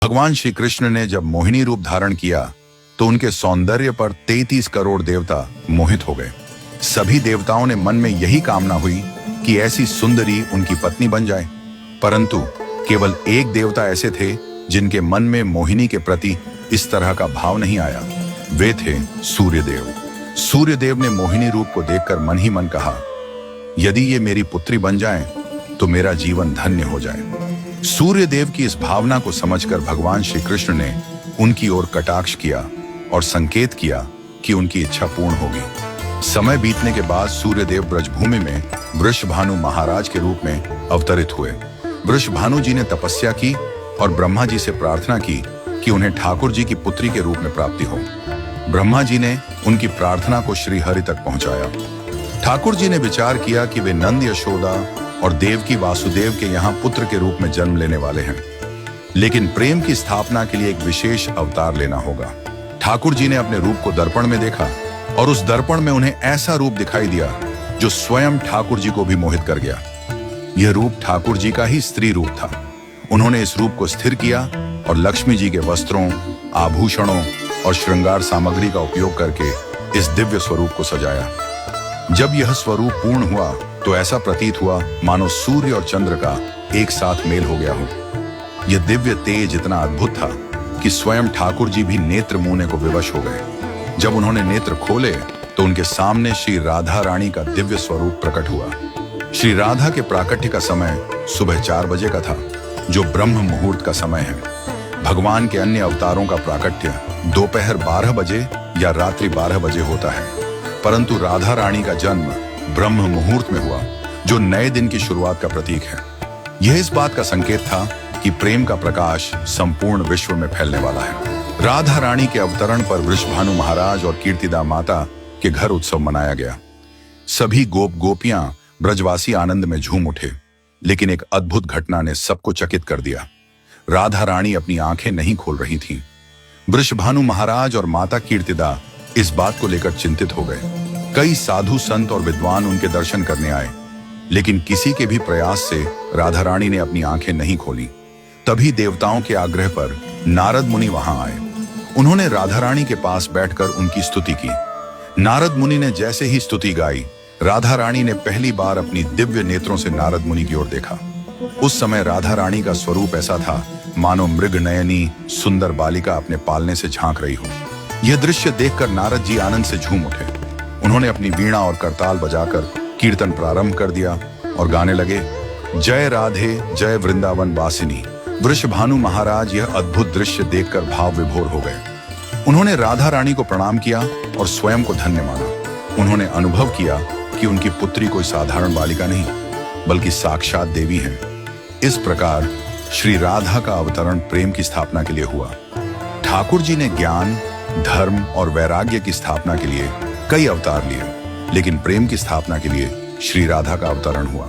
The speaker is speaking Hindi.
भगवान श्री कृष्ण ने जब मोहिनी रूप धारण किया तो उनके सौंदर्य पर 33 करोड़ देवता मोहित हो गए। सभी देवताओं ने मन में यही कामना हुई कि ऐसी सुंदरी उनकी पत्नी बन जाए, परंतु केवल एक देवता ऐसे थे जिनके मन में मोहिनी के प्रति इस तरह का भाव नहीं आया। वे थे सूर्यदेव। सूर्यदेव ने मोहिनी रूप को देखकर मन ही मन कहा, यदि ये मेरी पुत्री बन जाए तो मेरा जीवन धन्य हो जाए। सूर्यदेव की इस भावना को समझकर भगवान श्री कृष्ण ने उनकी ओर कटाक्ष किया और संकेत किया कि उनकी इच्छा पूर्ण होगी। समय बीतने के बाद सूर्यदेव ब्रजभूमि में वृषभानु महाराज के रूप में अवतरित हुए। वृषभानु जी ने तपस्या की और ब्रह्मा जी से प्रार्थना की कि उन्हें ठाकुर जी की पुत्री के रूप में प्राप्ति हो। ब्रह्मा जी ने उनकी प्रार्थना को श्री हरि तक पहुंचाया। ठाकुर जी ने विचार किया कि वे नंद यशोदा और देवकी वासुदेव के यहाँ पुत्र के रूप में जन्म लेने वाले हैं, लेकिन प्रेम की स्थापना के लिए एक विशेष अवतार लेना होगा। ठाकुर जी ने अपने रूप को दर्पण में देखा और उस दर्पण में उन्हें ऐसा रूप दिखाई दिया जो स्वयं ठाकुर जी को भी मोहित कर गया। यह रूप ठाकुर जी का ही स्त्री रूप था। उन्होंने इस रूप को स्थिर किया और लक्ष्मी जी के वस्त्रों, आभूषणों और श्रृंगार सामग्री का उपयोग करके इस दिव्य स्वरूप को सजाया। जब यह स्वरूप पूर्ण हुआ तो ऐसा प्रतीत हुआ मानो सूर्य और चंद्र का एक साथ मेल हो गया हो। यह दिव्य तेज इतना अद्भुत था कि स्वयं ठाकुर जी भी नेत्र मूंने को विवश हो गए। जब उन्होंने नेत्र खोले तो उनके सामने श्री राधा रानी का दिव्य स्वरूप प्रकट हुआ। श्री राधा के प्राकट्य का समय सुबह 4 बजे का था, जो ब्रह्म मुहूर्त का समय है। भगवान के अन्य अवतारों का प्राकट्य दोपहर 12 बजे या रात्रि 12 बजे होता है, परंतु राधा रानी का जन्म ब्रह्म मुहूर्त में हुआ, जो नए दिन की शुरुआत का प्रतीक है। यह इस बात का संकेत था कि प्रेम का प्रकाश संपूर्ण विश्व में फैलने वाला है। राधा रानी के अवतरण पर वृषभानु महाराज और कीर्तिदा माता के घर उत्सव मनाया गया। सभी गोप गोपियां ब्रजवासी आनंद में झूम उठे, लेकिन एक अद्भुत घटना ने सबको चकित कर दिया। राधा रानी अपनी आंखें नहीं खोल रही थीं। वृषभानु महाराज और माता कीर्तिदा इस बात को लेकर चिंतित हो गए। कई साधु संत और विद्वान उनके दर्शन करने आए, लेकिन किसी के भी प्रयास से राधा रानी ने अपनी आंखें नहीं खोली। तभी देवताओं के आग्रह पर नारद मुनि वहां आए। उन्होंने राधा रानी के पास बैठकर उनकी स्तुति की। नारद मुनि ने जैसे ही स्तुति गाई, राधा रानी ने पहली बार अपनी दिव्य नेत्रों से नारद मुनि की ओर देखा। उस समय राधा रानी का स्वरूप ऐसा था मानो मृग नयनी सुंदर बालिका अपने पालने से झांक रही हो। यह दृश्य देखकर नारद जी आनंद से झूम उठे। उन्होंने अपनी वीणा और करताल बजाकर कीर्तन प्रारंभ कर दिया और गाने लगे, जय राधे जय वृंदावन वासिनी। वृषभानु महाराज यह अद्भुत दृश्य देखकर भाव विभोर हो गए। उन्होंने राधा रानी को प्रणाम किया और स्वयं को धन्य माना। उन्होंने अनुभव किया कि उनकी पुत्री कोई साधारण बालिका नहीं, बल्कि साक्षात देवी है। इस प्रकार श्री राधा का अवतरण प्रेम की स्थापना के लिए हुआ। ठाकुर जी ने ज्ञान, धर्म और वैराग्य की स्थापना के लिए कई अवतार लिए, लेकिन प्रेम की स्थापना के लिए श्री राधा का अवतरण हुआ।